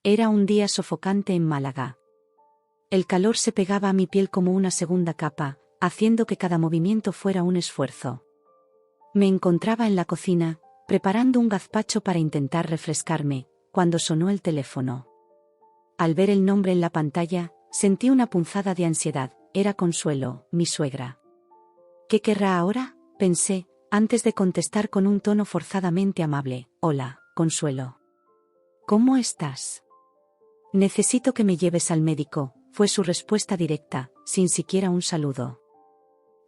Era un día sofocante en Málaga. El calor se pegaba a mi piel como una segunda capa, haciendo que cada movimiento fuera un esfuerzo. Me encontraba en la cocina, preparando un gazpacho para intentar refrescarme, cuando sonó el teléfono. Al ver el nombre en la pantalla, sentí una punzada de ansiedad. Era Consuelo, mi suegra. ¿Qué querrá ahora?, pensé, antes de contestar con un tono forzadamente amable. Hola, Consuelo. ¿Cómo estás? Necesito que me lleves al médico, fue su respuesta directa, sin siquiera un saludo.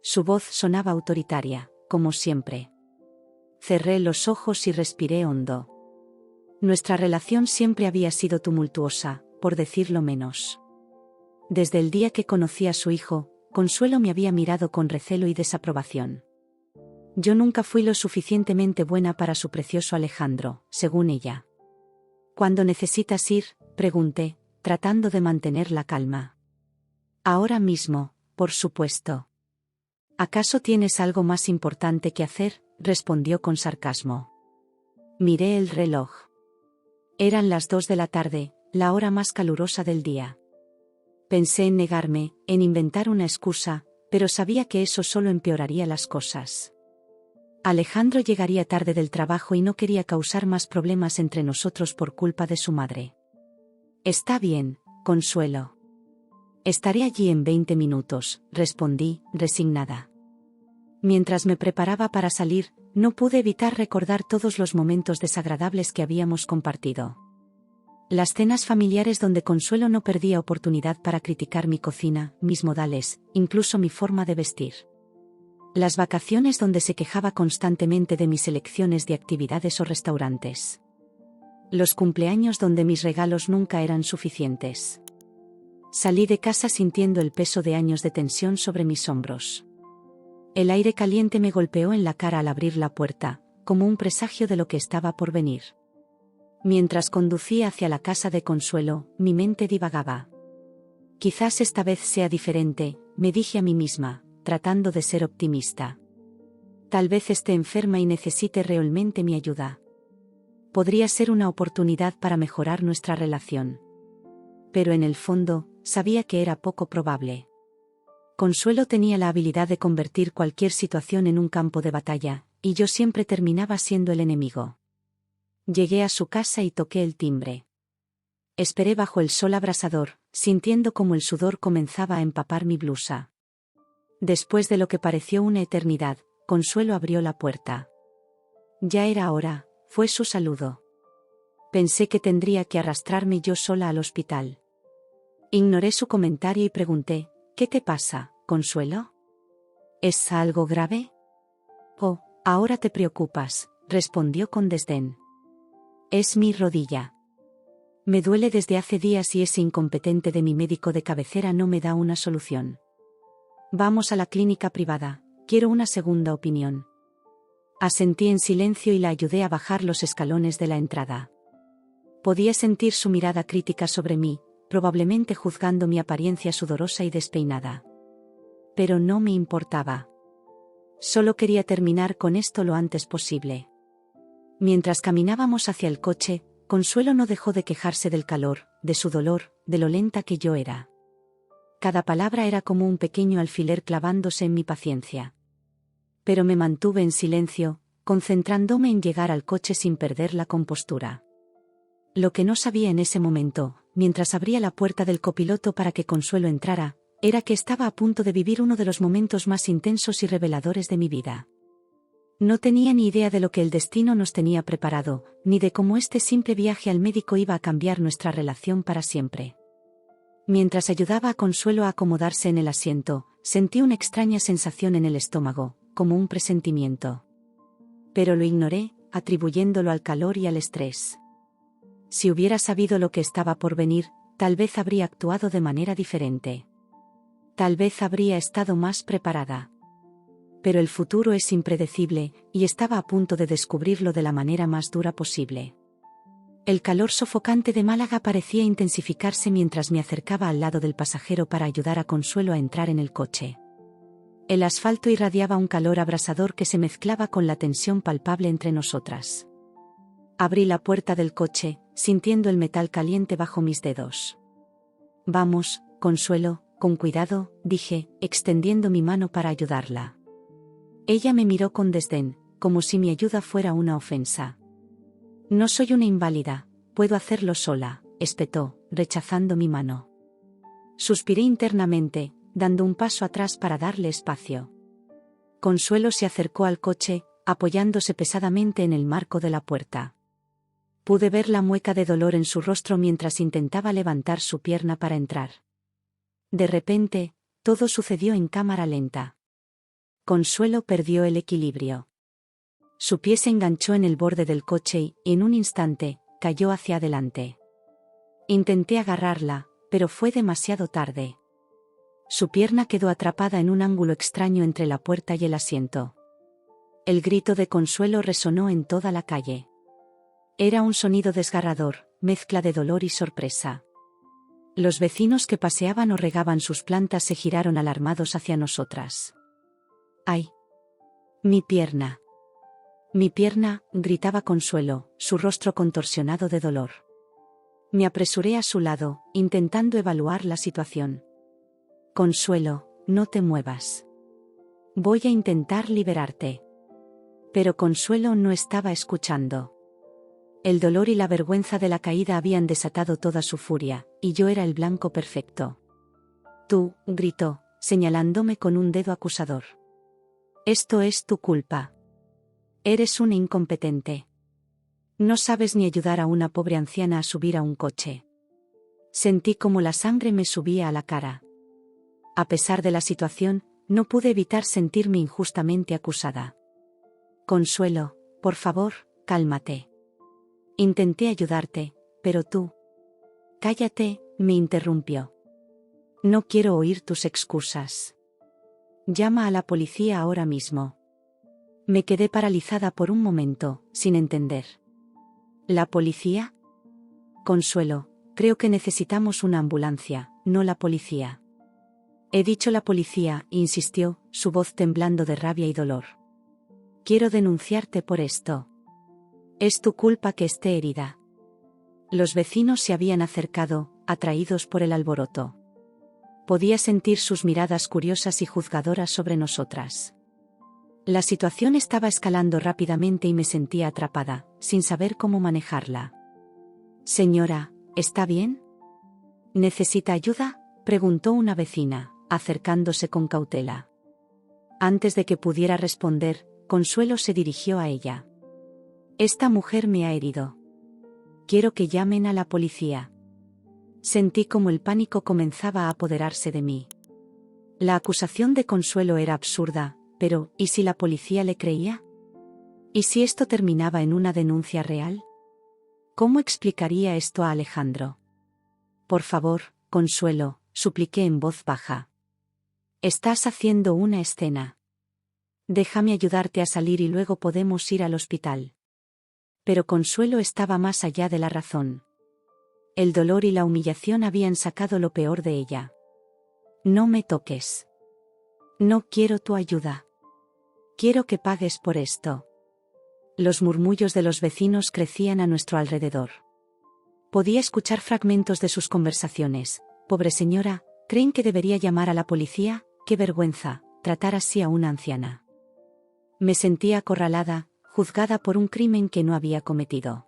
Su voz sonaba autoritaria, como siempre. Cerré los ojos y respiré hondo. Nuestra relación siempre había sido tumultuosa, por decirlo menos. Desde el día que conocí a su hijo, Consuelo me había mirado con recelo y desaprobación. Yo nunca fui lo suficientemente buena para su precioso Alejandro, según ella. ¿Cuándo necesitas ir?, pregunté, tratando de mantener la calma. Ahora mismo, por supuesto. ¿Acaso tienes algo más importante que hacer?, respondió con sarcasmo. Miré el reloj. Eran las 2 de la tarde, la hora más calurosa del día. Pensé en negarme, en inventar una excusa, pero sabía que eso solo empeoraría las cosas. Alejandro llegaría tarde del trabajo y no quería causar más problemas entre nosotros por culpa de su madre. Está bien, Consuelo. Estaré allí en 20 minutos, respondí, resignada. Mientras me preparaba para salir, no pude evitar recordar todos los momentos desagradables que habíamos compartido. Las cenas familiares donde Consuelo no perdía oportunidad para criticar mi cocina, mis modales, incluso mi forma de vestir. Las vacaciones donde se quejaba constantemente de mis elecciones de actividades o restaurantes. Los cumpleaños donde mis regalos nunca eran suficientes. Salí de casa sintiendo el peso de años de tensión sobre mis hombros. El aire caliente me golpeó en la cara al abrir la puerta, como un presagio de lo que estaba por venir. Mientras conducía hacia la casa de Consuelo, mi mente divagaba. Quizás esta vez sea diferente, me dije a mí misma, tratando de ser optimista. Tal vez esté enferma y necesite realmente mi ayuda. Podría ser una oportunidad para mejorar nuestra relación. Pero en el fondo, sabía que era poco probable. Consuelo tenía la habilidad de convertir cualquier situación en un campo de batalla, y yo siempre terminaba siendo el enemigo. Llegué a su casa y toqué el timbre. Esperé bajo el sol abrasador, sintiendo como el sudor comenzaba a empapar mi blusa. Después de lo que pareció una eternidad, Consuelo abrió la puerta. Ya era hora, fue su saludo. Pensé que tendría que arrastrarme yo sola al hospital. Ignoré su comentario y pregunté, ¿qué te pasa, Consuelo? ¿Es algo grave? Oh, ahora te preocupas, respondió con desdén. Es mi rodilla. Me duele desde hace días y ese incompetente de mi médico de cabecera no me da una solución. Vamos a la clínica privada, quiero una segunda opinión. Asentí en silencio y la ayudé a bajar los escalones de la entrada. Podía sentir su mirada crítica sobre mí, probablemente juzgando mi apariencia sudorosa y despeinada. Pero no me importaba. Solo quería terminar con esto lo antes posible. Mientras caminábamos hacia el coche, Consuelo no dejó de quejarse del calor, de su dolor, de lo lenta que yo era. Cada palabra era como un pequeño alfiler clavándose en mi paciencia. Pero me mantuve en silencio, concentrándome en llegar al coche sin perder la compostura. Lo que no sabía en ese momento, mientras abría la puerta del copiloto para que Consuelo entrara, era que estaba a punto de vivir uno de los momentos más intensos y reveladores de mi vida. No tenía ni idea de lo que el destino nos tenía preparado, ni de cómo este simple viaje al médico iba a cambiar nuestra relación para siempre. Mientras ayudaba a Consuelo a acomodarse en el asiento, sentí una extraña sensación en el estómago, como un presentimiento. Pero lo ignoré, atribuyéndolo al calor y al estrés. Si hubiera sabido lo que estaba por venir, tal vez habría actuado de manera diferente. Tal vez habría estado más preparada. Pero el futuro es impredecible, y estaba a punto de descubrirlo de la manera más dura posible. El calor sofocante de Málaga parecía intensificarse mientras me acercaba al lado del pasajero para ayudar a Consuelo a entrar en el coche. El asfalto irradiaba un calor abrasador que se mezclaba con la tensión palpable entre nosotras. Abrí la puerta del coche, sintiendo el metal caliente bajo mis dedos. Vamos, Consuelo, con cuidado, dije, extendiendo mi mano para ayudarla. Ella me miró con desdén, como si mi ayuda fuera una ofensa. No soy una inválida, puedo hacerlo sola, espetó, rechazando mi mano. Suspiré internamente, dando un paso atrás para darle espacio. Consuelo se acercó al coche, apoyándose pesadamente en el marco de la puerta. Pude ver la mueca de dolor en su rostro mientras intentaba levantar su pierna para entrar. De repente, todo sucedió en cámara lenta. Consuelo perdió el equilibrio. Su pie se enganchó en el borde del coche y, en un instante, cayó hacia adelante. Intenté agarrarla, pero fue demasiado tarde. Su pierna quedó atrapada en un ángulo extraño entre la puerta y el asiento. El grito de Consuelo resonó en toda la calle. Era un sonido desgarrador, mezcla de dolor y sorpresa. Los vecinos que paseaban o regaban sus plantas se giraron alarmados hacia nosotras. ¡Ay! ¡Mi pierna! Mi pierna, gritaba Consuelo, su rostro contorsionado de dolor. Me apresuré a su lado, intentando evaluar la situación. Consuelo, no te muevas. Voy a intentar liberarte. Pero Consuelo no estaba escuchando. El dolor y la vergüenza de la caída habían desatado toda su furia, y yo era el blanco perfecto. Tú, gritó, señalándome con un dedo acusador. Esto es tu culpa. Eres una incompetente. No sabes ni ayudar a una pobre anciana a subir a un coche. Sentí como la sangre me subía a la cara. A pesar de la situación, no pude evitar sentirme injustamente acusada. Consuelo, por favor, cálmate. Intenté ayudarte, pero tú... Cállate, me interrumpió. No quiero oír tus excusas. Llama a la policía ahora mismo. Me quedé paralizada por un momento, sin entender. ¿La policía? Consuelo, creo que necesitamos una ambulancia, no la policía. He dicho la policía, insistió, su voz temblando de rabia y dolor. Quiero denunciarte por esto. Es tu culpa que esté herida. Los vecinos se habían acercado, atraídos por el alboroto. Podía sentir sus miradas curiosas y juzgadoras sobre nosotras. La situación estaba escalando rápidamente y me sentía atrapada, sin saber cómo manejarla. Señora, ¿está bien? ¿Necesita ayuda?, preguntó una vecina, acercándose con cautela. Antes de que pudiera responder, Consuelo se dirigió a ella. Esta mujer me ha herido. Quiero que llamen a la policía. Sentí como el pánico comenzaba a apoderarse de mí. La acusación de Consuelo era absurda, pero ¿y si la policía le creía? ¿Y si esto terminaba en una denuncia real? ¿Cómo explicaría esto a Alejandro? Por favor, Consuelo, supliqué en voz baja. Estás haciendo una escena. Déjame ayudarte a salir y luego podemos ir al hospital. Pero Consuelo estaba más allá de la razón. El dolor y la humillación habían sacado lo peor de ella. No me toques. No quiero tu ayuda. Quiero que pagues por esto. Los murmullos de los vecinos crecían a nuestro alrededor. Podía escuchar fragmentos de sus conversaciones. Pobre señora, ¿creen que debería llamar a la policía? ¡Qué vergüenza, tratar así a una anciana! Me sentía acorralada, juzgada por un crimen que no había cometido.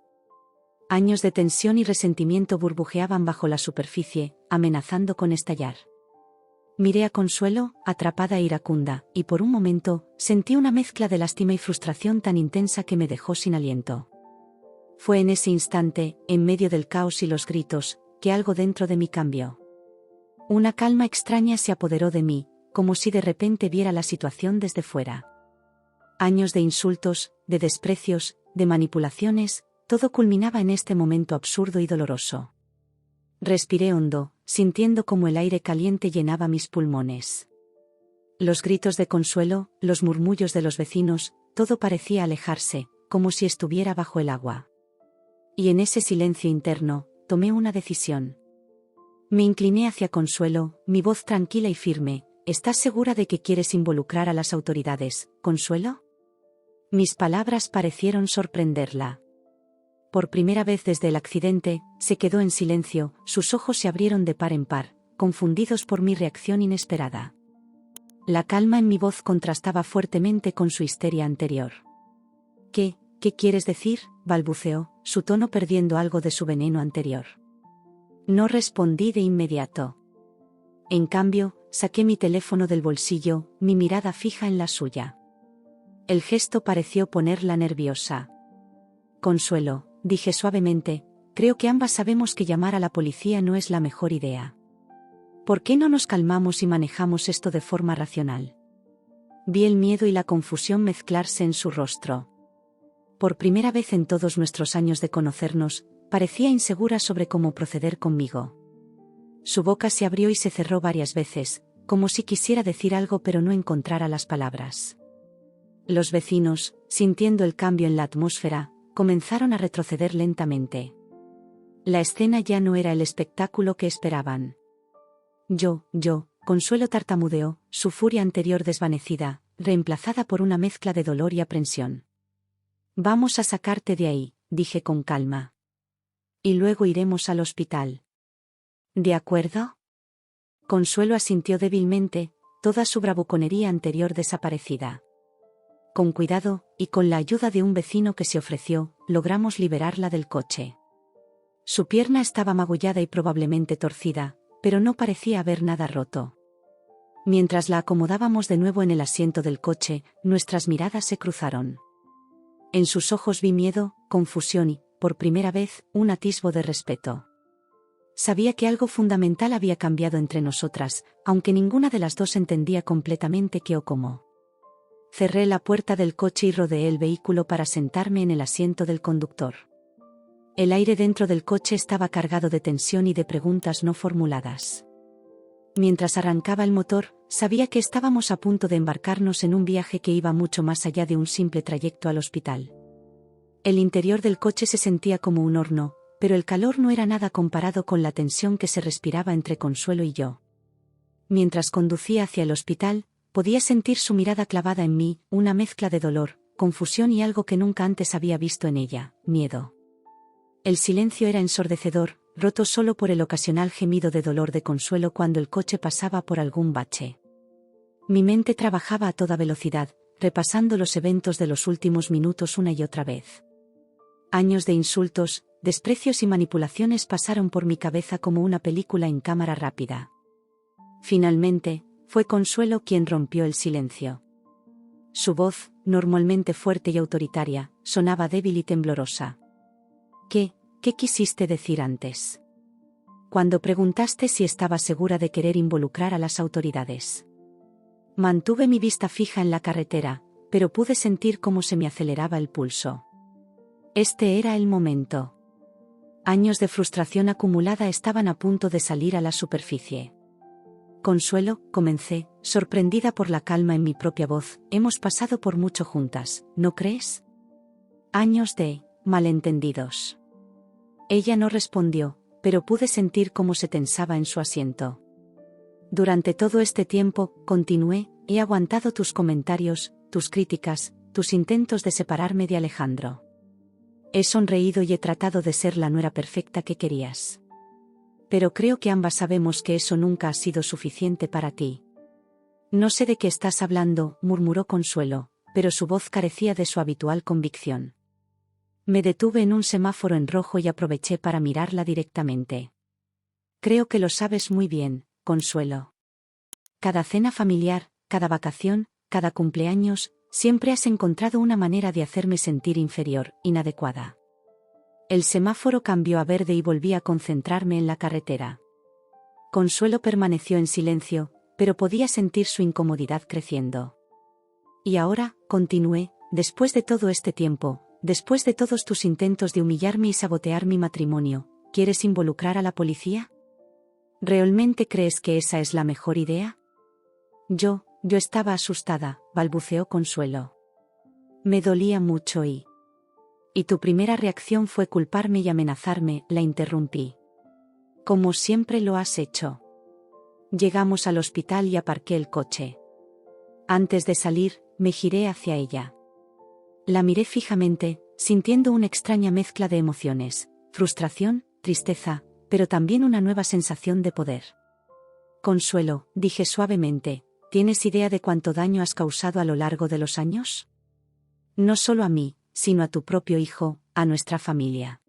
Años de tensión y resentimiento burbujeaban bajo la superficie, amenazando con estallar. Miré a Consuelo, atrapada e iracunda, y por un momento, sentí una mezcla de lástima y frustración tan intensa que me dejó sin aliento. Fue en ese instante, en medio del caos y los gritos, que algo dentro de mí cambió. Una calma extraña se apoderó de mí, como si de repente viera la situación desde fuera. Años de insultos, de desprecios, de manipulaciones, todo culminaba en este momento absurdo y doloroso. Respiré hondo, sintiendo como el aire caliente llenaba mis pulmones. Los gritos de Consuelo, los murmullos de los vecinos, todo parecía alejarse, como si estuviera bajo el agua. Y en ese silencio interno, tomé una decisión. Me incliné hacia Consuelo, mi voz tranquila y firme. ¿Estás segura de que quieres involucrar a las autoridades, Consuelo? Mis palabras parecieron sorprenderla. Por primera vez desde el accidente, se quedó en silencio, sus ojos se abrieron de par en par, confundidos por mi reacción inesperada. La calma en mi voz contrastaba fuertemente con su histeria anterior. ¿Qué quieres decir?, balbuceó, su tono perdiendo algo de su veneno anterior. No respondí de inmediato. En cambio, saqué mi teléfono del bolsillo, mi mirada fija en la suya. El gesto pareció ponerla nerviosa. Consuelo, dije suavemente, creo que ambas sabemos que llamar a la policía no es la mejor idea. ¿Por qué no nos calmamos y manejamos esto de forma racional? Vi el miedo y la confusión mezclarse en su rostro. Por primera vez en todos nuestros años de conocernos, parecía insegura sobre cómo proceder conmigo. Su boca se abrió y se cerró varias veces, como si quisiera decir algo pero no encontrara las palabras. Los vecinos, sintiendo el cambio en la atmósfera, comenzaron a retroceder lentamente. La escena ya no era el espectáculo que esperaban. Consuelo tartamudeó, su furia anterior desvanecida, reemplazada por una mezcla de dolor y aprensión. Vamos a sacarte de ahí, dije con calma. Y luego iremos al hospital. ¿De acuerdo? Consuelo asintió débilmente, toda su bravuconería anterior desaparecida. Con cuidado, y con la ayuda de un vecino que se ofreció, logramos liberarla del coche. Su pierna estaba magullada y probablemente torcida, pero no parecía haber nada roto. Mientras la acomodábamos de nuevo en el asiento del coche, nuestras miradas se cruzaron. En sus ojos vi miedo, confusión y, por primera vez, un atisbo de respeto. Sabía que algo fundamental había cambiado entre nosotras, aunque ninguna de las dos entendía completamente qué o cómo. Cerré la puerta del coche y rodeé el vehículo para sentarme en el asiento del conductor. El aire dentro del coche estaba cargado de tensión y de preguntas no formuladas. Mientras arrancaba el motor, sabía que estábamos a punto de embarcarnos en un viaje que iba mucho más allá de un simple trayecto al hospital. El interior del coche se sentía como un horno, pero el calor no era nada comparado con la tensión que se respiraba entre Consuelo y yo. Mientras conducía hacia el hospital, podía sentir su mirada clavada en mí, una mezcla de dolor, confusión y algo que nunca antes había visto en ella, miedo. El silencio era ensordecedor, roto solo por el ocasional gemido de dolor de Consuelo cuando el coche pasaba por algún bache. Mi mente trabajaba a toda velocidad, repasando los eventos de los últimos minutos una y otra vez. Años de insultos, desprecios y manipulaciones pasaron por mi cabeza como una película en cámara rápida. Finalmente, fue Consuelo quien rompió el silencio. Su voz, normalmente fuerte y autoritaria, sonaba débil y temblorosa. ¿Qué quisiste decir antes? Cuando preguntaste si estaba segura de querer involucrar a las autoridades. Mantuve mi vista fija en la carretera, pero pude sentir cómo se me aceleraba el pulso. Este era el momento. Años de frustración acumulada estaban a punto de salir a la superficie. Consuelo, comencé, sorprendida por la calma en mi propia voz, hemos pasado por mucho juntas, ¿no crees? Años de malentendidos. Ella no respondió, pero pude sentir cómo se tensaba en su asiento. Durante todo este tiempo, continué, he aguantado tus comentarios, tus críticas, tus intentos de separarme de Alejandro. He sonreído y he tratado de ser la nuera perfecta que querías. Pero creo que ambas sabemos que eso nunca ha sido suficiente para ti. No sé de qué estás hablando, murmuró Consuelo, pero su voz carecía de su habitual convicción. Me detuve en un semáforo en rojo y aproveché para mirarla directamente. Creo que lo sabes muy bien, Consuelo. Cada cena familiar, cada vacación, cada cumpleaños, siempre has encontrado una manera de hacerme sentir inferior, inadecuada. El semáforo cambió a verde y volví a concentrarme en la carretera. Consuelo permaneció en silencio, pero podía sentir su incomodidad creciendo. Y ahora, continué, después de todo este tiempo, después de todos tus intentos de humillarme y sabotear mi matrimonio, ¿quieres involucrar a la policía? ¿Realmente crees que esa es la mejor idea? Yo estaba asustada, balbuceó Consuelo. Me dolía mucho y tu primera reacción fue culparme y amenazarme, la interrumpí. Como siempre lo has hecho. Llegamos al hospital y aparqué el coche. Antes de salir, me giré hacia ella. La miré fijamente, sintiendo una extraña mezcla de emociones, frustración, tristeza, pero también una nueva sensación de poder. Consuelo, dije suavemente, ¿tienes idea de cuánto daño has causado a lo largo de los años? No solo a mí, sino a tu propio hijo, a nuestra familia.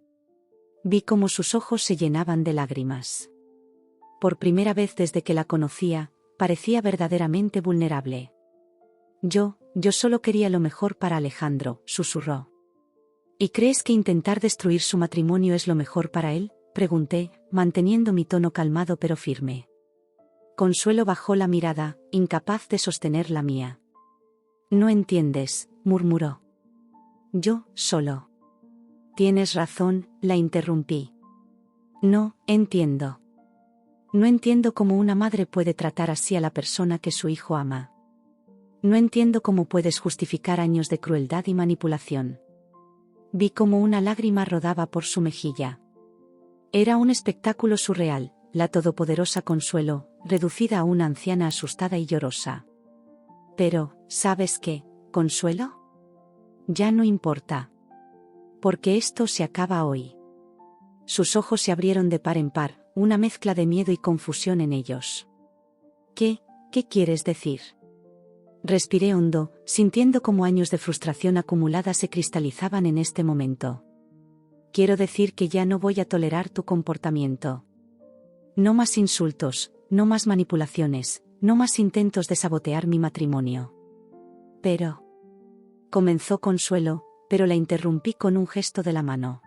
Vi cómo sus ojos se llenaban de lágrimas. Por primera vez desde que la conocía, parecía verdaderamente vulnerable. Yo solo quería lo mejor para Alejandro, susurró. ¿Y crees que intentar destruir su matrimonio es lo mejor para él?, pregunté, manteniendo mi tono calmado pero firme. Consuelo bajó la mirada, incapaz de sostener la mía. No entiendes, murmuró. Yo, solo. Tienes razón, la interrumpí. No, entiendo. No entiendo cómo una madre puede tratar así a la persona que su hijo ama. No entiendo cómo puedes justificar años de crueldad y manipulación. Vi cómo una lágrima rodaba por su mejilla. Era un espectáculo surreal, la todopoderosa Consuelo, reducida a una anciana asustada y llorosa. Pero, ¿sabes qué, Consuelo? Ya no importa. Porque esto se acaba hoy. Sus ojos se abrieron de par en par, una mezcla de miedo y confusión en ellos. ¿Qué quieres decir? Respiré hondo, sintiendo cómo años de frustración acumulada se cristalizaban en este momento. Quiero decir que ya no voy a tolerar tu comportamiento. No más insultos, no más manipulaciones, no más intentos de sabotear mi matrimonio. Pero... comenzó Consuelo, pero la interrumpí con un gesto de la mano.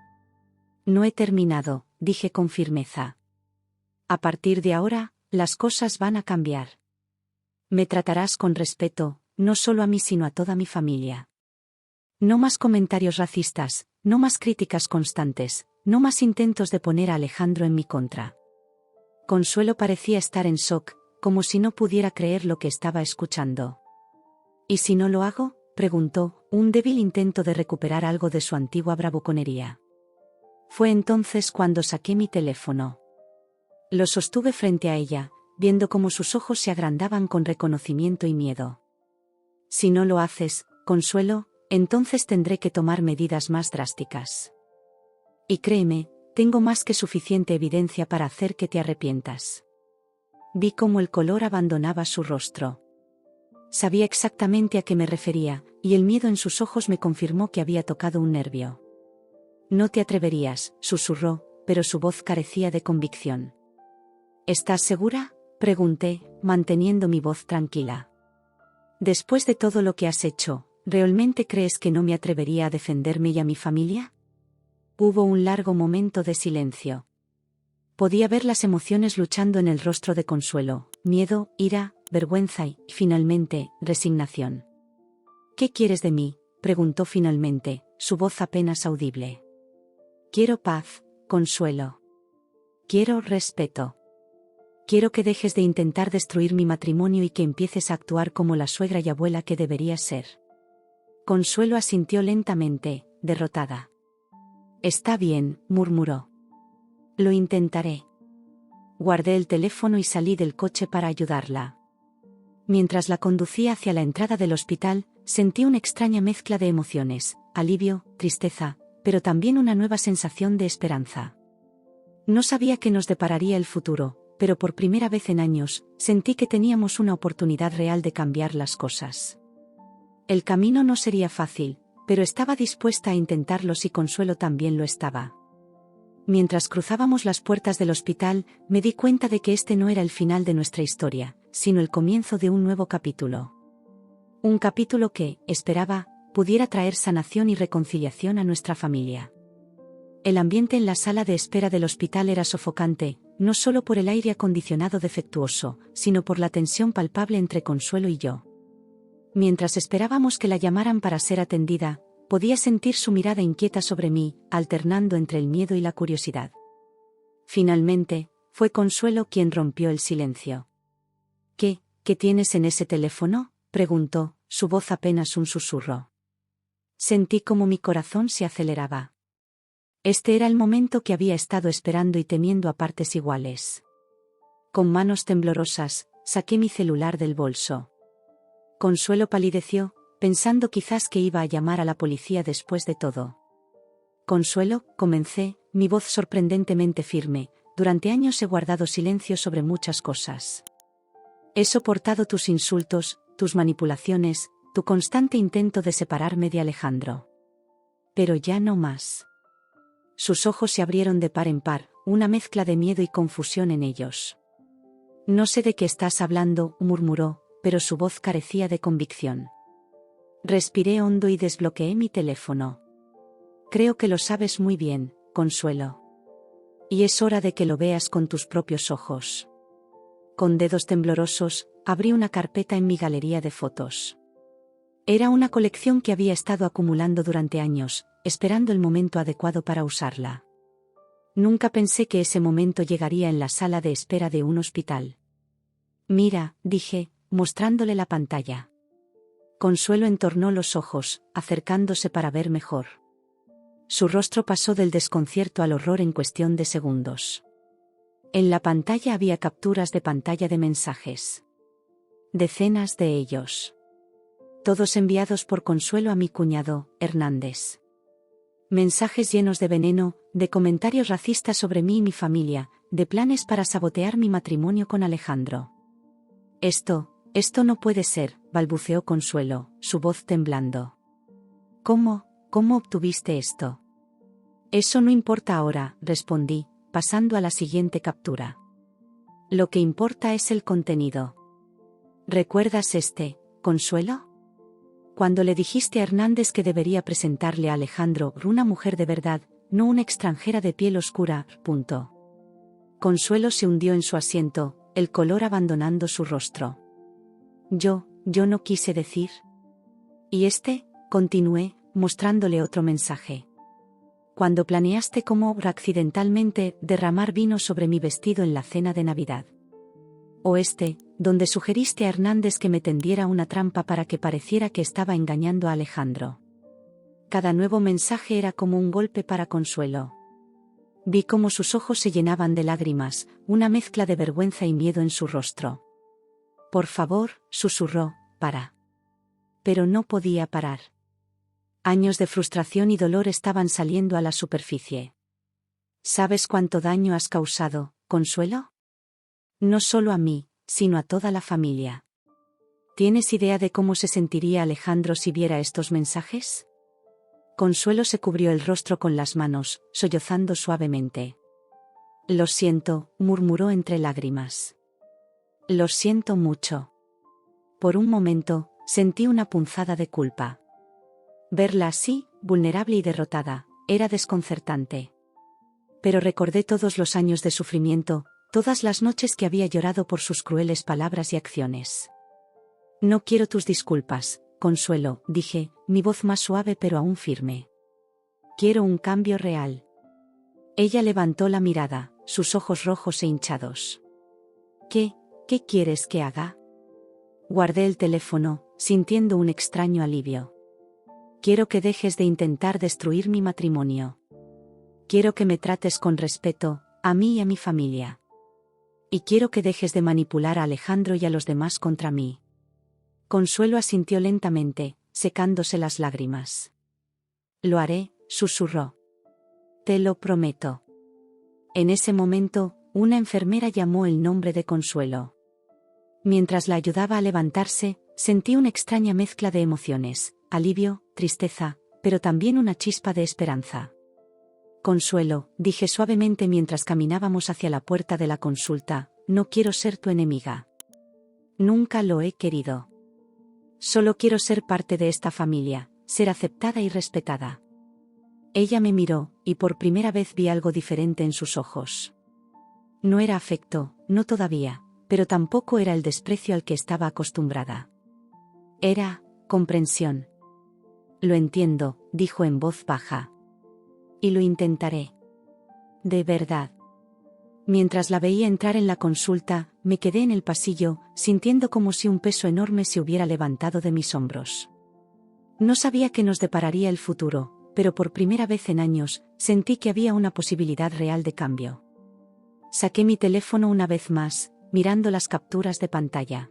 No he terminado, dije con firmeza. A partir de ahora, las cosas van a cambiar. Me tratarás con respeto, no solo a mí sino a toda mi familia. No más comentarios racistas, no más críticas constantes, no más intentos de poner a Alejandro en mi contra. Consuelo parecía estar en shock, como si no pudiera creer lo que estaba escuchando. ¿Y si no lo hago?, preguntó, un débil intento de recuperar algo de su antigua bravuconería. Fue entonces cuando saqué mi teléfono. Lo sostuve frente a ella, viendo cómo sus ojos se agrandaban con reconocimiento y miedo. Si no lo haces, Consuelo, entonces tendré que tomar medidas más drásticas. Y créeme, tengo más que suficiente evidencia para hacer que te arrepientas. Vi cómo el color abandonaba su rostro. Sabía exactamente a qué me refería, y el miedo en sus ojos me confirmó que había tocado un nervio. No te atreverías, susurró, pero su voz carecía de convicción. ¿Estás segura?, pregunté, manteniendo mi voz tranquila. Después de todo lo que has hecho, ¿realmente crees que no me atrevería a defenderme y a mi familia? Hubo un largo momento de silencio. Podía ver las emociones luchando en el rostro de Consuelo, miedo, ira, vergüenza y, finalmente, resignación. ¿Qué quieres de mí?, preguntó finalmente, su voz apenas audible. Quiero paz, Consuelo. Quiero respeto. Quiero que dejes de intentar destruir mi matrimonio y que empieces a actuar como la suegra y abuela que deberías ser. Consuelo asintió lentamente, derrotada. Está bien, murmuró. Lo intentaré. Guardé el teléfono y salí del coche para ayudarla. Mientras la conducía hacia la entrada del hospital, sentí una extraña mezcla de emociones, alivio, tristeza, pero también una nueva sensación de esperanza. No sabía qué nos depararía el futuro, pero por primera vez en años, sentí que teníamos una oportunidad real de cambiar las cosas. El camino no sería fácil, pero estaba dispuesta a intentarlo si Consuelo también lo estaba. Mientras cruzábamos las puertas del hospital, me di cuenta de que este no era el final de nuestra historia, sino el comienzo de un nuevo capítulo. Un capítulo que, esperaba, pudiera traer sanación y reconciliación a nuestra familia. El ambiente en la sala de espera del hospital era sofocante, no solo por el aire acondicionado defectuoso, sino por la tensión palpable entre Consuelo y yo. Mientras esperábamos que la llamaran para ser atendida, podía sentir su mirada inquieta sobre mí, alternando entre el miedo y la curiosidad. Finalmente, fue Consuelo quien rompió el silencio. ¿Qué tienes en ese teléfono?, preguntó, su voz apenas un susurro. Sentí como mi corazón se aceleraba. Este era el momento que había estado esperando y temiendo a partes iguales. Con manos temblorosas, saqué mi celular del bolso. Consuelo palideció, pensando quizás que iba a llamar a la policía después de todo. Consuelo, comencé, mi voz sorprendentemente firme, durante años he guardado silencio sobre muchas cosas. He soportado tus insultos, tus manipulaciones, tu constante intento de separarme de Alejandro. Pero ya no más. Sus ojos se abrieron de par en par, una mezcla de miedo y confusión en ellos. No sé de qué estás hablando, murmuró, pero su voz carecía de convicción. Respiré hondo y desbloqueé mi teléfono. Creo que lo sabes muy bien, Consuelo. Y es hora de que lo veas con tus propios ojos. Con dedos temblorosos, abrí una carpeta en mi galería de fotos. Era una colección que había estado acumulando durante años, esperando el momento adecuado para usarla. Nunca pensé que ese momento llegaría en la sala de espera de un hospital. Mira, dije, mostrándole la pantalla. Consuelo entornó los ojos, acercándose para ver mejor. Su rostro pasó del desconcierto al horror en cuestión de segundos. En la pantalla había capturas de pantalla de mensajes. Decenas de ellos. Todos enviados por Consuelo a mi cuñado, Hernández. Mensajes llenos de veneno, de comentarios racistas sobre mí y mi familia, de planes para sabotear mi matrimonio con Alejandro. Esto no puede ser, balbuceó Consuelo, su voz temblando. ¿Cómo obtuviste esto? Eso no importa ahora, respondí, pasando a la siguiente captura. Lo que importa es el contenido. ¿Recuerdas Consuelo? Cuando le dijiste a Hernández que debería presentarle a Alejandro una mujer de verdad, no una extranjera de piel oscura, punto. Consuelo se hundió en su asiento, el color abandonando su rostro. Yo no quise decir. Y continué, mostrándole otro mensaje. Cuando planeaste cómo accidentalmente derramar vino sobre mi vestido en la cena de Navidad. O donde sugeriste a Hernández que me tendiera una trampa para que pareciera que estaba engañando a Alejandro. Cada nuevo mensaje era como un golpe para Consuelo. Vi cómo sus ojos se llenaban de lágrimas, una mezcla de vergüenza y miedo en su rostro. Por favor, susurró, para. Pero no podía parar. Años de frustración y dolor estaban saliendo a la superficie. ¿Sabes cuánto daño has causado, Consuelo? No solo a mí, sino a toda la familia. ¿Tienes idea de cómo se sentiría Alejandro si viera estos mensajes? Consuelo se cubrió el rostro con las manos, sollozando suavemente. Lo siento, murmuró entre lágrimas. Lo siento mucho. Por un momento, sentí una punzada de culpa. Verla así, vulnerable y derrotada, era desconcertante. Pero recordé todos los años de sufrimiento, todas las noches que había llorado por sus crueles palabras y acciones. No quiero tus disculpas, Consuelo, dije, mi voz más suave pero aún firme. Quiero un cambio real. Ella levantó la mirada, sus ojos rojos e hinchados. ¿Qué quieres que haga? Guardé el teléfono, sintiendo un extraño alivio. Quiero que dejes de intentar destruir mi matrimonio. Quiero que me trates con respeto, a mí y a mi familia. Y quiero que dejes de manipular a Alejandro y a los demás contra mí. Consuelo asintió lentamente, secándose las lágrimas. Lo haré, susurró. Te lo prometo. En ese momento, una enfermera llamó el nombre de Consuelo. Mientras la ayudaba a levantarse, sentí una extraña mezcla de emociones, alivio, tristeza, pero también una chispa de esperanza. Consuelo, dije suavemente mientras caminábamos hacia la puerta de la consulta, no quiero ser tu enemiga. Nunca lo he querido. Solo quiero ser parte de esta familia, ser aceptada y respetada. Ella me miró, y por primera vez vi algo diferente en sus ojos. No era afecto, no todavía, pero tampoco era el desprecio al que estaba acostumbrada. Era comprensión. Lo entiendo, dijo en voz baja. Y lo intentaré. De verdad. Mientras la veía entrar en la consulta, me quedé en el pasillo, sintiendo como si un peso enorme se hubiera levantado de mis hombros. No sabía qué nos depararía el futuro, pero por primera vez en años, sentí que había una posibilidad real de cambio. Saqué mi teléfono una vez más, mirando las capturas de pantalla.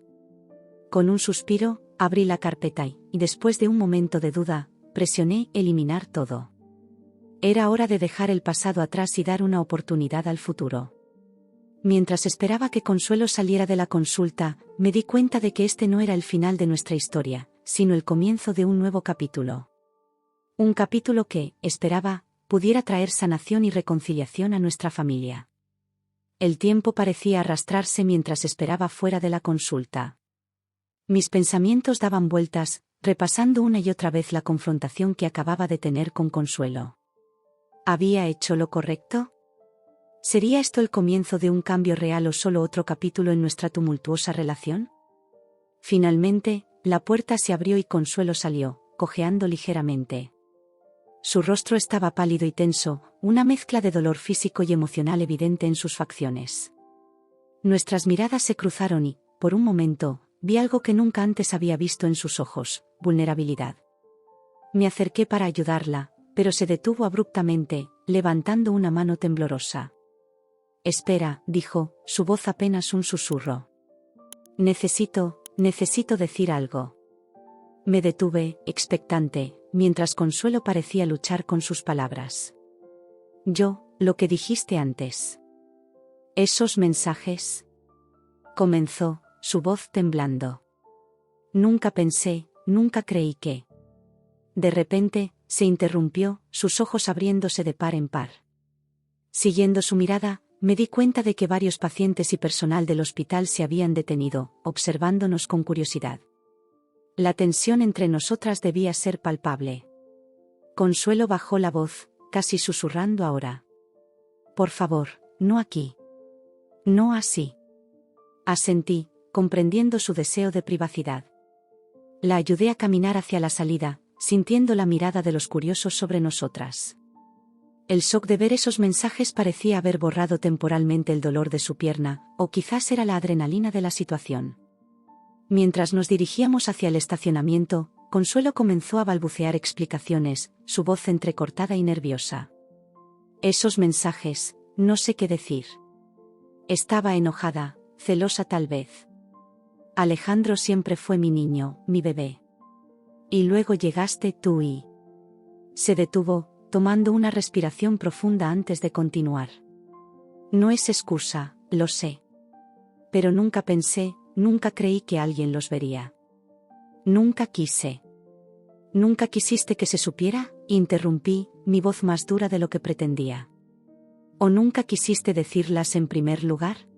Con un suspiro, abrí la carpeta y, después de un momento de duda, presioné eliminar todo. Era hora de dejar el pasado atrás y dar una oportunidad al futuro. Mientras esperaba que Consuelo saliera de la consulta, me di cuenta de que este no era el final de nuestra historia, sino el comienzo de un nuevo capítulo. Un capítulo que, esperaba, pudiera traer sanación y reconciliación a nuestra familia. El tiempo parecía arrastrarse mientras esperaba fuera de la consulta. Mis pensamientos daban vueltas, repasando una y otra vez la confrontación que acababa de tener con Consuelo. ¿Había hecho lo correcto? ¿Sería esto el comienzo de un cambio real o solo otro capítulo en nuestra tumultuosa relación? Finalmente, la puerta se abrió y Consuelo salió, cojeando ligeramente. Su rostro estaba pálido y tenso, una mezcla de dolor físico y emocional evidente en sus facciones. Nuestras miradas se cruzaron y, por un momento, vi algo que nunca antes había visto en sus ojos: vulnerabilidad. Me acerqué para ayudarla, pero se detuvo abruptamente, levantando una mano temblorosa. «Espera», dijo, su voz apenas un susurro. Necesito decir algo». Me detuve, expectante, mientras Consuelo parecía luchar con sus palabras. «Lo que dijiste antes. Esos mensajes», comenzó, su voz temblando. «Nunca pensé, nunca creí que». De repente, se interrumpió, sus ojos abriéndose de par en par. Siguiendo su mirada, me di cuenta de que varios pacientes y personal del hospital se habían detenido, observándonos con curiosidad. La tensión entre nosotras debía ser palpable. Consuelo bajó la voz, casi susurrando ahora. «Por favor, no aquí. No así». Asentí, comprendiendo su deseo de privacidad. La ayudé a caminar hacia la salida, sintiendo la mirada de los curiosos sobre nosotras. El shock de ver esos mensajes parecía haber borrado temporalmente el dolor de su pierna, o quizás era la adrenalina de la situación. Mientras nos dirigíamos hacia el estacionamiento, Consuelo comenzó a balbucear explicaciones, su voz entrecortada y nerviosa. «Esos mensajes, no sé qué decir». Estaba enojada, celosa tal vez. Alejandro siempre fue mi niño, mi bebé. Y luego llegaste tú y... Se detuvo, tomando una respiración profunda antes de continuar. «No es excusa, lo sé. Pero nunca pensé, nunca creí que alguien los vería. Nunca quise». «¿Nunca quisiste que se supiera?», interrumpí, mi voz más dura de lo que pretendía. «¿O nunca quisiste decirlas en primer lugar?».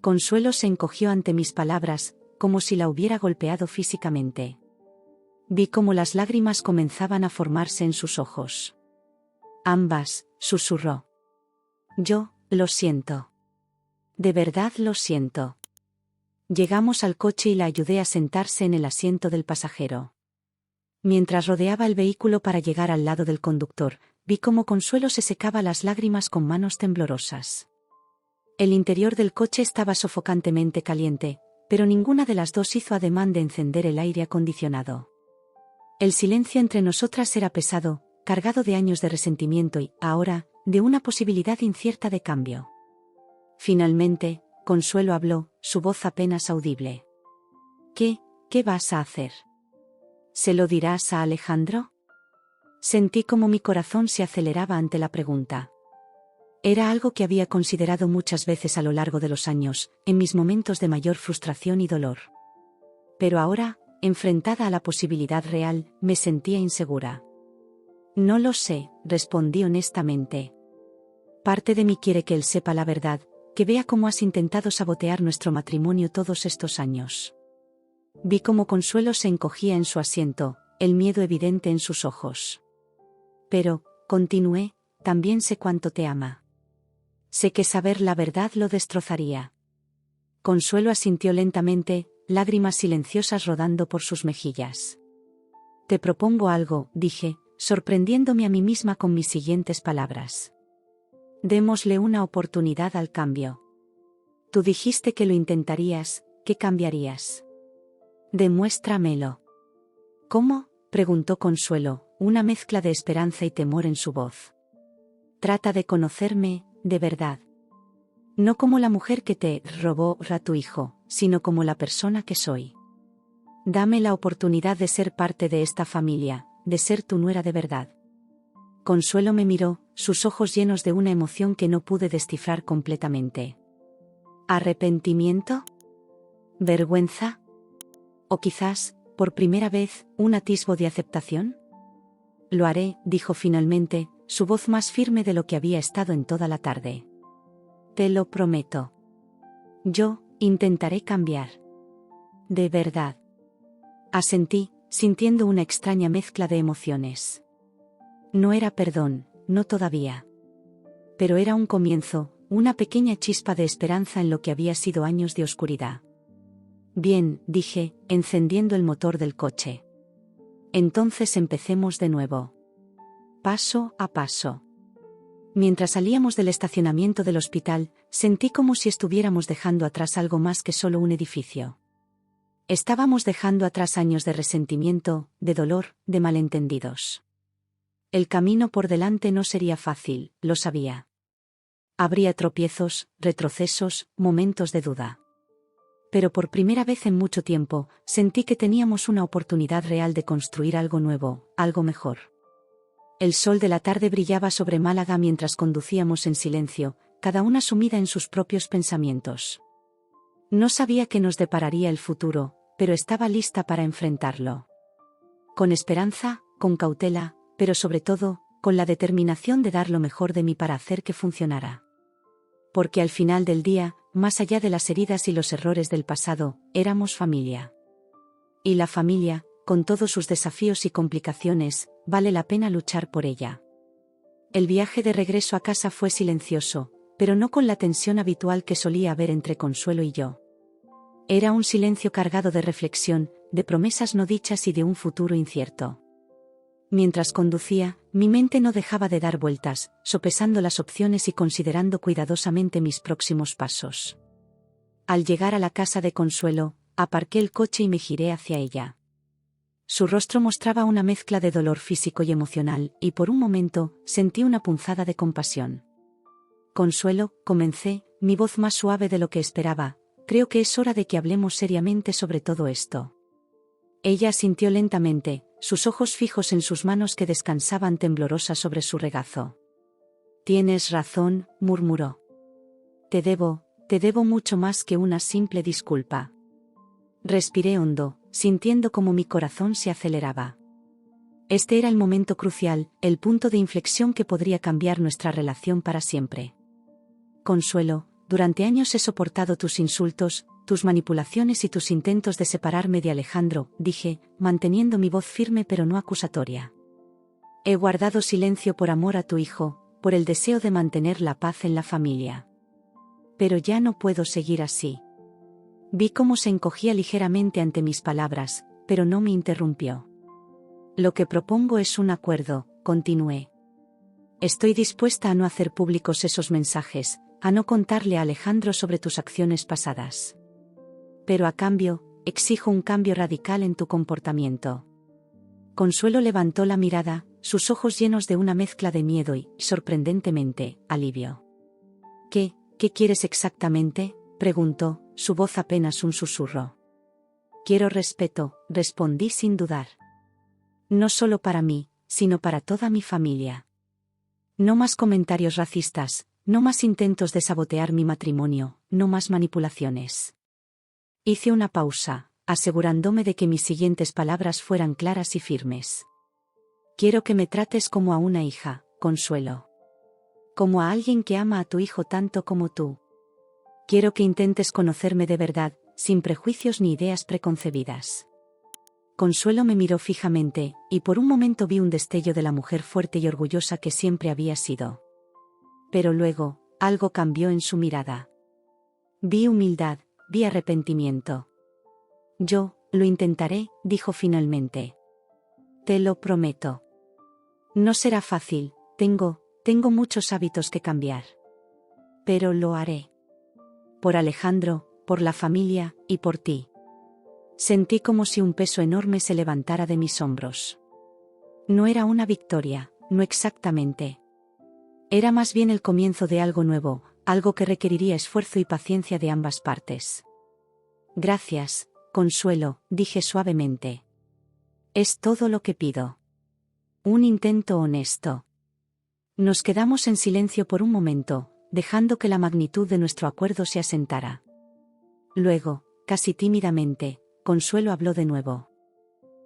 Consuelo se encogió ante mis palabras, como si la hubiera golpeado físicamente. Vi cómo las lágrimas comenzaban a formarse en sus ojos. «Ambas», susurró. «Lo siento. De verdad lo siento». Llegamos al coche y la ayudé a sentarse en el asiento del pasajero. Mientras rodeaba el vehículo para llegar al lado del conductor, vi cómo Consuelo se secaba las lágrimas con manos temblorosas. El interior del coche estaba sofocantemente caliente, pero ninguna de las dos hizo ademán de encender el aire acondicionado. El silencio entre nosotras era pesado, cargado de años de resentimiento y, ahora, de una posibilidad incierta de cambio. Finalmente, Consuelo habló, su voz apenas audible. ¿Qué vas a hacer? ¿Se lo dirás a Alejandro? Sentí como mi corazón se aceleraba ante la pregunta. Era algo que había considerado muchas veces a lo largo de los años, en mis momentos de mayor frustración y dolor. Pero ahora, enfrentada a la posibilidad real, me sentía insegura. «No lo sé», respondí honestamente. «Parte de mí quiere que él sepa la verdad, que vea cómo has intentado sabotear nuestro matrimonio todos estos años». Vi cómo Consuelo se encogía en su asiento, el miedo evidente en sus ojos. «Pero», continué, «también sé cuánto te ama. Sé que saber la verdad lo destrozaría». Consuelo asintió lentamente, lágrimas silenciosas rodando por sus mejillas. «Te propongo algo», dije, sorprendiéndome a mí misma con mis siguientes palabras. «Démosle una oportunidad al cambio. Tú dijiste que lo intentarías, que cambiarías. Demuéstramelo». «¿Cómo?», preguntó Consuelo, una mezcla de esperanza y temor en su voz. «Trata de conocerme, de verdad. No como la mujer que te robó a tu hijo, sino como la persona que soy. Dame la oportunidad de ser parte de esta familia, de ser tu nuera de verdad». Consuelo me miró, sus ojos llenos de una emoción que no pude descifrar completamente. ¿Arrepentimiento? ¿Vergüenza? ¿O quizás, por primera vez, un atisbo de aceptación? Lo haré, dijo finalmente, su voz más firme de lo que había estado en toda la tarde. Te lo prometo. Yo, intentaré cambiar. De verdad. Asentí, sintiendo una extraña mezcla de emociones. No era perdón, no todavía. Pero era un comienzo, una pequeña chispa de esperanza en lo que había sido años de oscuridad. Bien, dije, encendiendo el motor del coche. Entonces empecemos de nuevo. Paso a paso. Mientras salíamos del estacionamiento del hospital, sentí como si estuviéramos dejando atrás algo más que solo un edificio. Estábamos dejando atrás años de resentimiento, de dolor, de malentendidos. El camino por delante no sería fácil, lo sabía. Habría tropiezos, retrocesos, momentos de duda. Pero por primera vez en mucho tiempo, sentí que teníamos una oportunidad real de construir algo nuevo, algo mejor. El sol de la tarde brillaba sobre Málaga mientras conducíamos en silencio, cada una sumida en sus propios pensamientos. No sabía qué nos depararía el futuro, pero estaba lista para enfrentarlo. Con esperanza, con cautela, pero sobre todo, con la determinación de dar lo mejor de mí para hacer que funcionara. Porque al final del día, más allá de las heridas y los errores del pasado, éramos familia. Y la familia, con todos sus desafíos y complicaciones, vale la pena luchar por ella. El viaje de regreso a casa fue silencioso, pero no con la tensión habitual que solía haber entre Consuelo y yo. Era un silencio cargado de reflexión, de promesas no dichas y de un futuro incierto. Mientras conducía, mi mente no dejaba de dar vueltas, sopesando las opciones y considerando cuidadosamente mis próximos pasos. Al llegar a la casa de Consuelo, aparqué el coche y me giré hacia ella. Su rostro mostraba una mezcla de dolor físico y emocional, y por un momento, sentí una punzada de compasión. Consuelo, comencé, mi voz más suave de lo que esperaba, creo que es hora de que hablemos seriamente sobre todo esto. Ella asintió lentamente, sus ojos fijos en sus manos que descansaban temblorosas sobre su regazo. Tienes razón, murmuró. Te debo mucho más que una simple disculpa. Respiré hondo, sintiendo como mi corazón se aceleraba. Este era el momento crucial, el punto de inflexión que podría cambiar nuestra relación para siempre. Consuelo, durante años he soportado tus insultos, tus manipulaciones y tus intentos de separarme de Alejandro, dije, manteniendo mi voz firme pero no acusatoria. He guardado silencio por amor a tu hijo, por el deseo de mantener la paz en la familia. Pero ya no puedo seguir así. Vi cómo se encogía ligeramente ante mis palabras, pero no me interrumpió. Lo que propongo es un acuerdo, continué. Estoy dispuesta a no hacer públicos esos mensajes, a no contarle a Alejandro sobre tus acciones pasadas. Pero a cambio, exijo un cambio radical en tu comportamiento. Consuelo levantó la mirada, sus ojos llenos de una mezcla de miedo y, sorprendentemente, alivio. ¿Qué quieres exactamente?, preguntó, su voz apenas un susurro. Quiero respeto, respondí sin dudar. No solo para mí, sino para toda mi familia. No más comentarios racistas, no más intentos de sabotear mi matrimonio, no más manipulaciones. Hice una pausa, asegurándome de que mis siguientes palabras fueran claras y firmes. Quiero que me trates como a una hija, Consuelo. Como a alguien que ama a tu hijo tanto como tú. Quiero que intentes conocerme de verdad, sin prejuicios ni ideas preconcebidas. Consuelo me miró fijamente, y por un momento vi un destello de la mujer fuerte y orgullosa que siempre había sido. Pero luego, algo cambió en su mirada. Vi humildad, vi arrepentimiento. Yo, lo intentaré, dijo finalmente. Te lo prometo. No será fácil, tengo muchos hábitos que cambiar. Pero lo haré. Por Alejandro, por la familia, y por ti. Sentí como si un peso enorme se levantara de mis hombros. No era una victoria, no exactamente. Era más bien el comienzo de algo nuevo, algo que requeriría esfuerzo y paciencia de ambas partes. Gracias, Consuelo, dije suavemente. Es todo lo que pido. Un intento honesto. Nos quedamos en silencio por un momento, dejando que la magnitud de nuestro acuerdo se asentara. Luego, casi tímidamente, Consuelo habló de nuevo.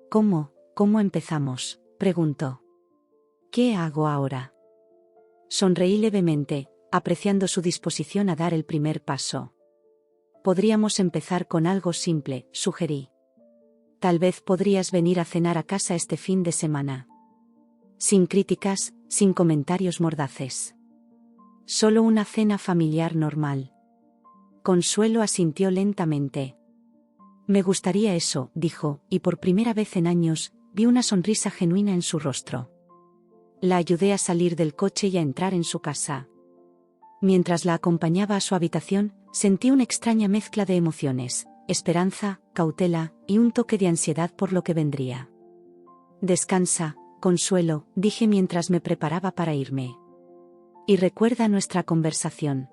¿Cómo empezamos?, preguntó. ¿Qué hago ahora? Sonreí levemente, apreciando su disposición a dar el primer paso. Podríamos empezar con algo simple, sugerí. Tal vez podrías venir a cenar a casa este fin de semana. Sin críticas, sin comentarios mordaces. Solo una cena familiar normal. Consuelo asintió lentamente. Me gustaría eso, dijo, y por primera vez en años, vi una sonrisa genuina en su rostro. La ayudé a salir del coche y a entrar en su casa. Mientras la acompañaba a su habitación, sentí una extraña mezcla de emociones, esperanza, cautela, y un toque de ansiedad por lo que vendría. Descansa, Consuelo, dije mientras me preparaba para irme. Y recuerda nuestra conversación.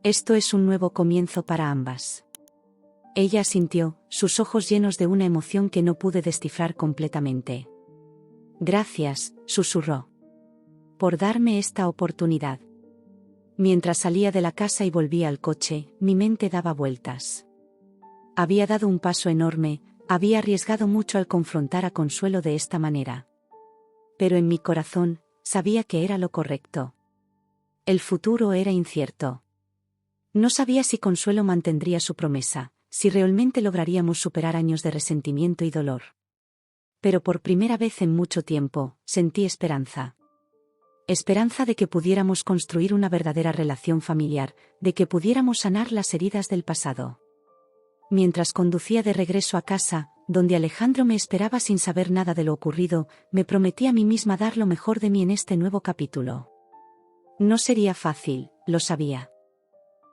Esto es un nuevo comienzo para ambas. Ella asintió, sus ojos llenos de una emoción que no pude descifrar completamente. Gracias, susurró. Por darme esta oportunidad. Mientras salía de la casa y volvía al coche, mi mente daba vueltas. Había dado un paso enorme, había arriesgado mucho al confrontar a Consuelo de esta manera. Pero en mi corazón, sabía que era lo correcto. El futuro era incierto. No sabía si Consuelo mantendría su promesa, si realmente lograríamos superar años de resentimiento y dolor. Pero por primera vez en mucho tiempo, sentí esperanza. Esperanza de que pudiéramos construir una verdadera relación familiar, de que pudiéramos sanar las heridas del pasado. Mientras conducía de regreso a casa, donde Alejandro me esperaba sin saber nada de lo ocurrido, me prometí a mí misma dar lo mejor de mí en este nuevo capítulo. No sería fácil, lo sabía.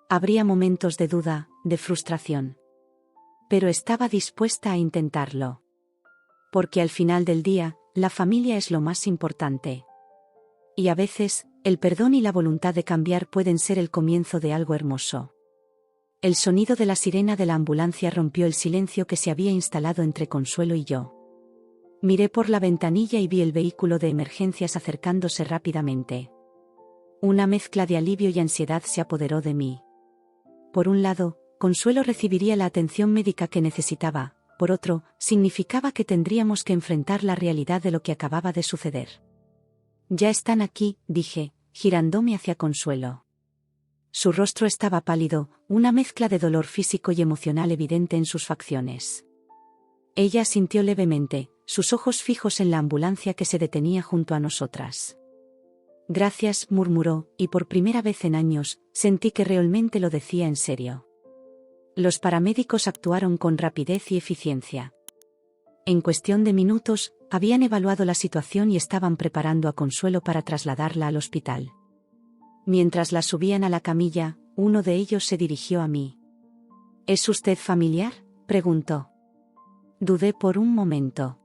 Habría momentos de duda, de frustración. Pero estaba dispuesta a intentarlo. Porque al final del día, la familia es lo más importante. Y a veces, el perdón y la voluntad de cambiar pueden ser el comienzo de algo hermoso. El sonido de la sirena de la ambulancia rompió el silencio que se había instalado entre Consuelo y yo. Miré por la ventanilla y vi el vehículo de emergencias acercándose rápidamente. Una mezcla de alivio y ansiedad se apoderó de mí. Por un lado, Consuelo recibiría la atención médica que necesitaba, por otro, significaba que tendríamos que enfrentar la realidad de lo que acababa de suceder. Ya están aquí, dije, girándome hacia Consuelo. Su rostro estaba pálido, una mezcla de dolor físico y emocional evidente en sus facciones. Ella asintió levemente, sus ojos fijos en la ambulancia que se detenía junto a nosotras. Gracias, murmuró, y por primera vez en años, sentí que realmente lo decía en serio. Los paramédicos actuaron con rapidez y eficiencia. En cuestión de minutos, habían evaluado la situación y estaban preparando a Consuelo para trasladarla al hospital. Mientras la subían a la camilla, uno de ellos se dirigió a mí. ¿Es usted familiar?, preguntó. Dudé por un momento.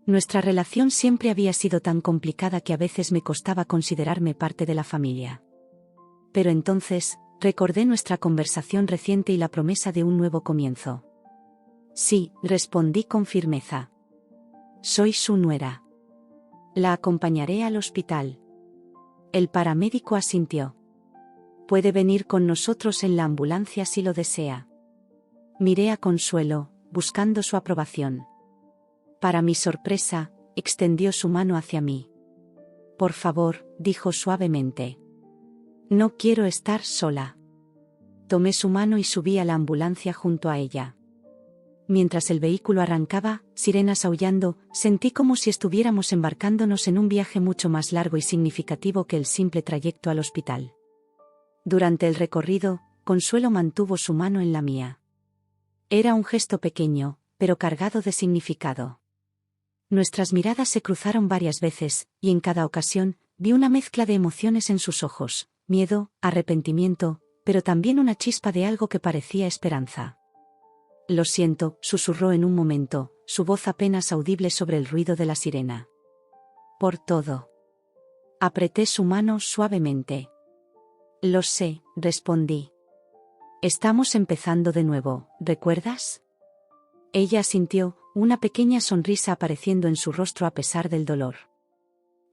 Nuestra relación siempre había sido tan complicada que a veces me costaba considerarme parte de la familia. Pero entonces, recordé nuestra conversación reciente y la promesa de un nuevo comienzo. Sí, respondí con firmeza. Soy su nuera. La acompañaré al hospital. El paramédico asintió. Puede venir con nosotros en la ambulancia si lo desea. Miré a Consuelo, buscando su aprobación. Para mi sorpresa, extendió su mano hacia mí. Por favor, dijo suavemente. No quiero estar sola. Tomé su mano y subí a la ambulancia junto a ella. Mientras el vehículo arrancaba, sirenas aullando, sentí como si estuviéramos embarcándonos en un viaje mucho más largo y significativo que el simple trayecto al hospital. Durante el recorrido, Consuelo mantuvo su mano en la mía. Era un gesto pequeño, pero cargado de significado. Nuestras miradas se cruzaron varias veces, y en cada ocasión, vi una mezcla de emociones en sus ojos, miedo, arrepentimiento, pero también una chispa de algo que parecía esperanza. Lo siento, susurró en un momento, su voz apenas audible sobre el ruido de la sirena. Por todo. Apreté su mano suavemente. Lo sé, respondí. Estamos empezando de nuevo, ¿recuerdas? Ella asintió, una pequeña sonrisa apareciendo en su rostro a pesar del dolor.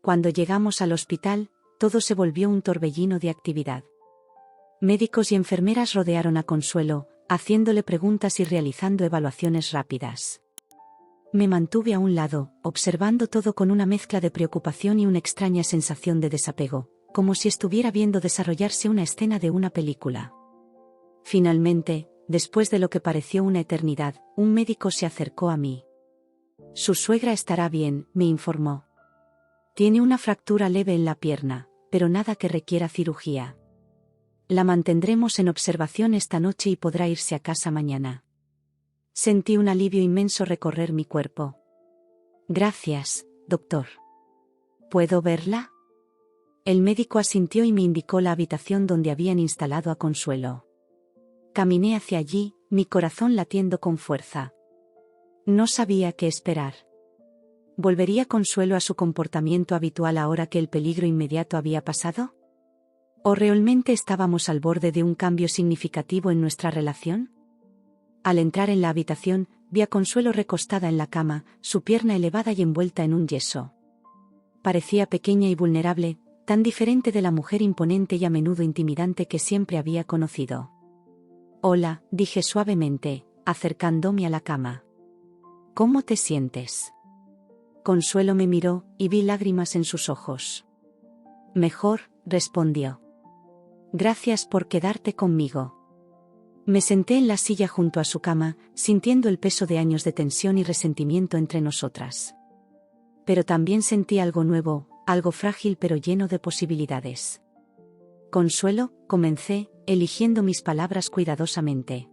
Cuando llegamos al hospital, todo se volvió un torbellino de actividad. Médicos y enfermeras rodearon a Consuelo, haciéndole preguntas y realizando evaluaciones rápidas. Me mantuve a un lado, observando todo con una mezcla de preocupación y una extraña sensación de desapego, como si estuviera viendo desarrollarse una escena de una película. Finalmente, después de lo que pareció una eternidad, un médico se acercó a mí. Su suegra estará bien, me informó. Tiene una fractura leve en la pierna, pero nada que requiera cirugía. La mantendremos en observación esta noche y podrá irse a casa mañana. Sentí un alivio inmenso recorrer mi cuerpo. Gracias, doctor. ¿Puedo verla? El médico asintió y me indicó la habitación donde habían instalado a Consuelo. Caminé hacia allí, mi corazón latiendo con fuerza. No sabía qué esperar. ¿Volvería Consuelo a su comportamiento habitual ahora que el peligro inmediato había pasado? ¿O realmente estábamos al borde de un cambio significativo en nuestra relación? Al entrar en la habitación, vi a Consuelo recostada en la cama, su pierna elevada y envuelta en un yeso. Parecía pequeña y vulnerable, tan diferente de la mujer imponente y a menudo intimidante que siempre había conocido. Hola, dije suavemente, acercándome a la cama. ¿Cómo te sientes? Consuelo me miró, y vi lágrimas en sus ojos. Mejor, respondió. Gracias por quedarte conmigo. Me senté en la silla junto a su cama, sintiendo el peso de años de tensión y resentimiento entre nosotras. Pero también sentí algo nuevo, algo frágil pero lleno de posibilidades. Consuelo, comencé, eligiendo mis palabras cuidadosamente.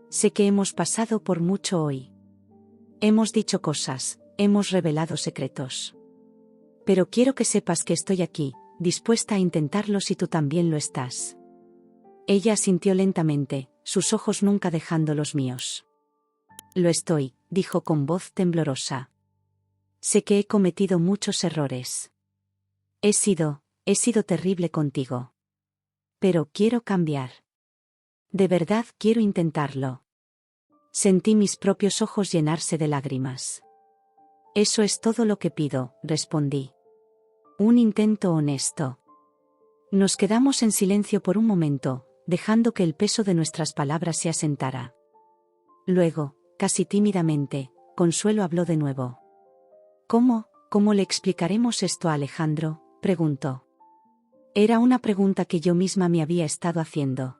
Sé que hemos pasado por mucho hoy. Hemos dicho cosas, hemos revelado secretos. Pero quiero que sepas que estoy aquí, dispuesta a intentarlo si tú también lo estás. Ella asintió lentamente, sus ojos nunca dejando los míos. Lo estoy, dijo con voz temblorosa. Sé que he cometido muchos errores. He sido terrible contigo. Pero quiero cambiar. De verdad quiero intentarlo. Sentí mis propios ojos llenarse de lágrimas. Eso es todo lo que pido, respondí. Un intento honesto. Nos quedamos en silencio por un momento, dejando que el peso de nuestras palabras se asentara. Luego, casi tímidamente, Consuelo habló de nuevo. ¿Cómo le explicaremos esto a Alejandro?, preguntó. Era una pregunta que yo misma me había estado haciendo.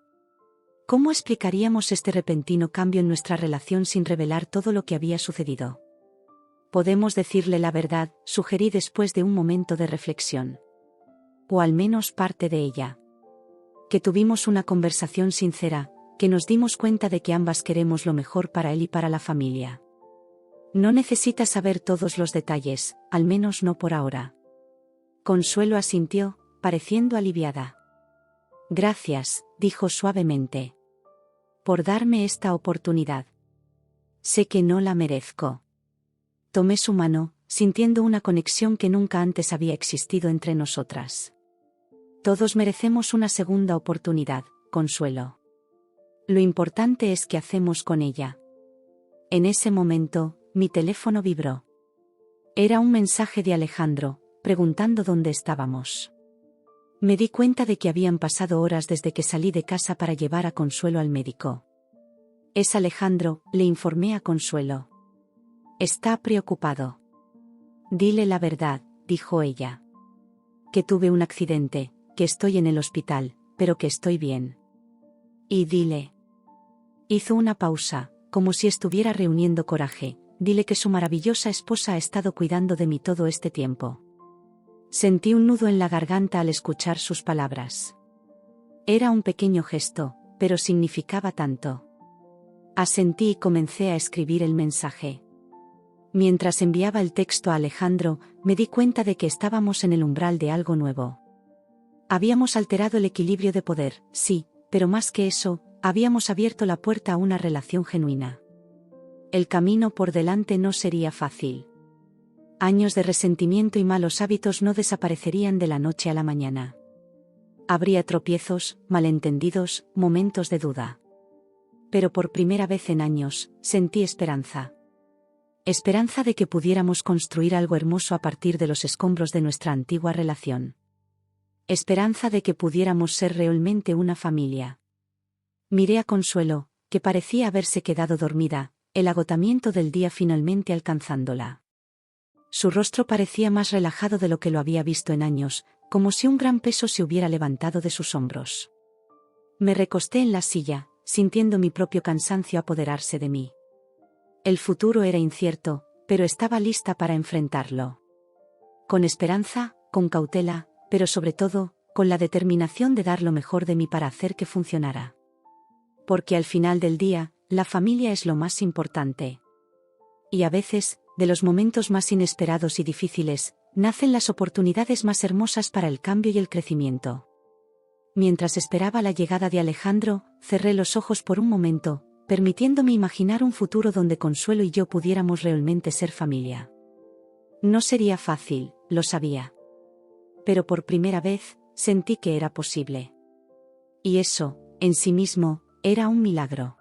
¿Cómo explicaríamos este repentino cambio en nuestra relación sin revelar todo lo que había sucedido? Podemos decirle la verdad, sugerí después de un momento de reflexión. O al menos parte de ella. Que tuvimos una conversación sincera, que nos dimos cuenta de que ambas queremos lo mejor para él y para la familia. No necesita saber todos los detalles, al menos no por ahora. Consuelo asintió, pareciendo aliviada. Gracias, dijo suavemente. Por darme esta oportunidad. Sé que no la merezco. Tomé su mano, sintiendo una conexión que nunca antes había existido entre nosotras. Todos merecemos una segunda oportunidad, Consuelo. Lo importante es qué hacemos con ella. En ese momento, mi teléfono vibró. Era un mensaje de Alejandro, preguntando dónde estábamos. Me di cuenta de que habían pasado horas desde que salí de casa para llevar a Consuelo al médico. Es Alejandro, le informé a Consuelo. Está preocupado. Dile la verdad, dijo ella. Que tuve un accidente, que estoy en el hospital, pero que estoy bien. Y dile. Hizo una pausa, como si estuviera reuniendo coraje. Dile que su maravillosa esposa ha estado cuidando de mí todo este tiempo. Sentí un nudo en la garganta al escuchar sus palabras. Era un pequeño gesto, pero significaba tanto. Asentí y comencé a escribir el mensaje. Mientras enviaba el texto a Alejandro, me di cuenta de que estábamos en el umbral de algo nuevo. Habíamos alterado el equilibrio de poder, sí, pero más que eso, habíamos abierto la puerta a una relación genuina. El camino por delante no sería fácil. Años de resentimiento y malos hábitos no desaparecerían de la noche a la mañana. Habría tropiezos, malentendidos, momentos de duda. Pero por primera vez en años, sentí esperanza. Esperanza de que pudiéramos construir algo hermoso a partir de los escombros de nuestra antigua relación. Esperanza de que pudiéramos ser realmente una familia. Miré a Consuelo, que parecía haberse quedado dormida, el agotamiento del día finalmente alcanzándola. Su rostro parecía más relajado de lo que lo había visto en años, como si un gran peso se hubiera levantado de sus hombros. Me recosté en la silla, sintiendo mi propio cansancio apoderarse de mí. El futuro era incierto, pero estaba lista para enfrentarlo. Con esperanza, con cautela, pero sobre todo, con la determinación de dar lo mejor de mí para hacer que funcionara. Porque al final del día, la familia es lo más importante. Y a veces, de los momentos más inesperados y difíciles, nacen las oportunidades más hermosas para el cambio y el crecimiento. Mientras esperaba la llegada de Alejandro, cerré los ojos por un momento, permitiéndome imaginar un futuro donde Consuelo y yo pudiéramos realmente ser familia. No sería fácil, lo sabía. Pero por primera vez, sentí que era posible. Y eso, en sí mismo, era un milagro.